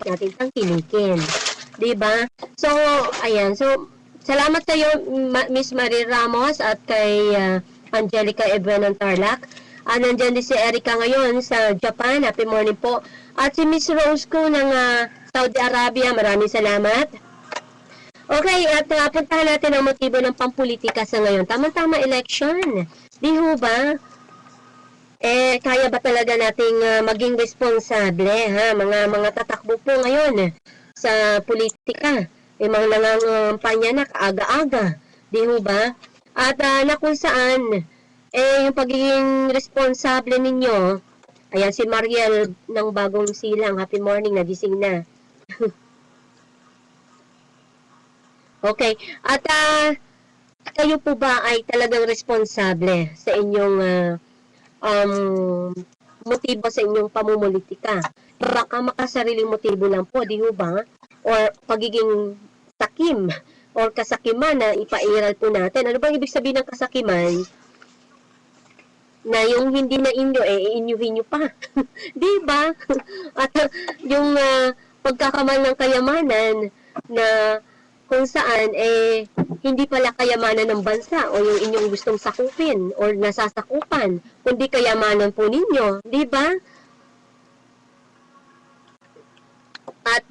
natin tangkilikin. 'Di ba? So, ayan. So, salamat kayo Miss Marie Ramos at kay Angelica Ebuen ng Tarlac. Nandiyan din si Erica ngayon sa Japan. Happy morning po. At si Miss Rose ko ng Saudi Arabia. Maraming salamat. Okay, at puntahan natin ang motibo ng pampolitika sa ngayon. Tama-tama election. Di ho ba? Kaya ba talaga nating maging responsable, ha? Mga tatakbo po ngayon sa politika. Mga nangangampanya na kaaga-aga. Di ho ba? At na kung saan, yung pagiging responsable ninyo, ayan si Mariel ng Bagong Silang. Happy morning, nagising na. Okay. At kayo po ba ay talagang responsable sa inyong motibo sa inyong pamumulitika? Baka makasariling motibo lang po, di ba? Or pagiging takim or kasakiman na ipairal po natin. Ano bang ibig sabihin ng kasakiman? Na yung hindi na inyo, iinyuhin nyo pa. Di ba? At yung pagkakamal ng kayamanan na kung saan hindi pala kayamanan ng bansa o yung inyong gustong sakupin o nasasakupan, kundi kayamanan po ninyo, di ba? At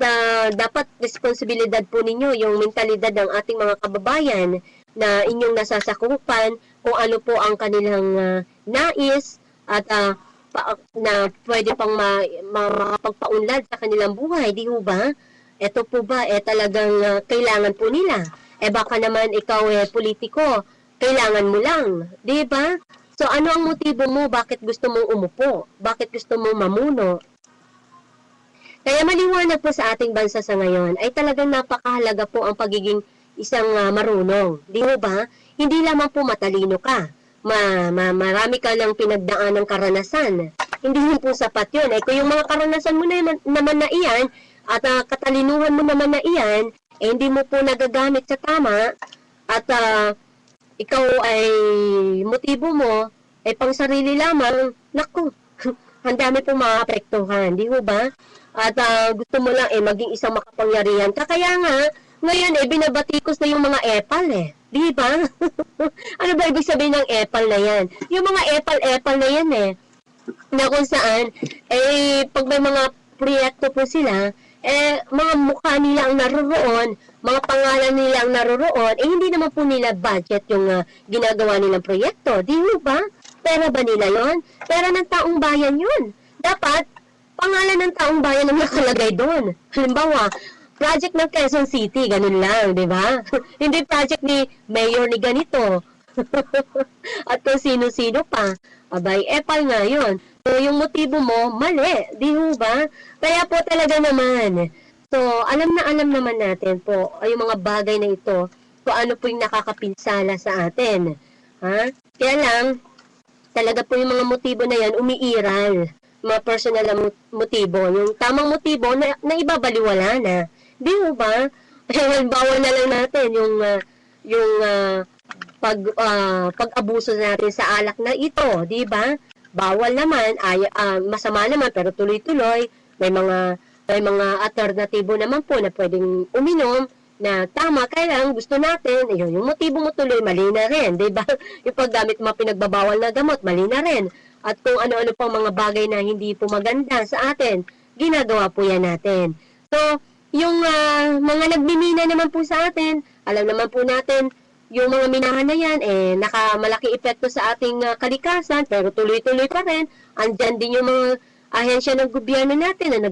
dapat responsibilidad po ninyo yung mentalidad ng ating mga kababayan na inyong nasasakupan kung ano po ang kanilang nais at na pwede pang makapagpaunlad sa kanilang buhay, di ba? Ito po ba, talagang kailangan po nila? Baka naman ikaw politiko, kailangan mo lang, di ba? So ano ang motibo mo? Bakit gusto mong umupo? Bakit gusto mong mamuno? Kaya maliwanag po sa ating bansa sa ngayon ay talagang napakahalaga po ang pagiging isang marunong. Di ba? Hindi lamang po matalino ka. Marami ka lang pinagdaan ng karanasan. Hindi po sapat yun. Kung yung mga karanasan mo naman na iyan, at katalinuhan mo naman na iyan, hindi mo po nagagamit sa tama, at ikaw ay motibo mo, pang sarili lamang, naku, ang dami po maapektuhan, di ba? At gusto mo lang maging isang makapangyarihan. Kaya nga, ngayon binabatikos na yung mga epal di ba? Ano ba ibig sabihin ng epal na yan? Yung mga epal na yan na kung saan, pag may mga proyekto po sila, mga mukha nila ang naroroon, mga pangalan nila ang naroroon, hindi naman po nila budget yung ginagawa nilang proyekto. Di ba? Pera ba nila yun? Pera ng taong bayan yun. Dapat, pangalan ng taong bayan ang nakalagay doon. Halimbawa, project ng Quezon City, ganun lang, di ba? Hindi project ni mayor ni ganito. At kung sino-sino pa. Abay, epal nga yun. So, yung motibo mo, mali. Di ba? Kaya po talaga naman. So, alam naman natin po ay yung mga bagay na ito kung ano po yung nakakapinsala sa atin. Ha? Kaya lang, talaga po yung mga motibo na yan, umiiral. Mga personal na motibo. Yung tamang motibo na ibabaliwala na. Di ba? Bawal na lang natin yung pag-abuso natin sa alak na ito, di ba? Bawal naman, masama naman pero tuloy-tuloy. May mga alternatibo naman po na pwedeng uminom na tama, kaya lang gusto natin, yung motibo mo tuloy, mali na rin, di ba? Yung paggamit mga pinagbabawal na gamot, mali na rin. At kung ano-ano pang mga bagay na hindi po maganda sa atin, ginagawa po yan natin. So, yung mga nagmimina naman po sa atin, alam naman po natin, yung mga minahan na yan, nakamalaki epekto sa ating kalikasan, pero tuloy-tuloy pa rin. Andyan din yung mga ahensya ng gobyerno natin na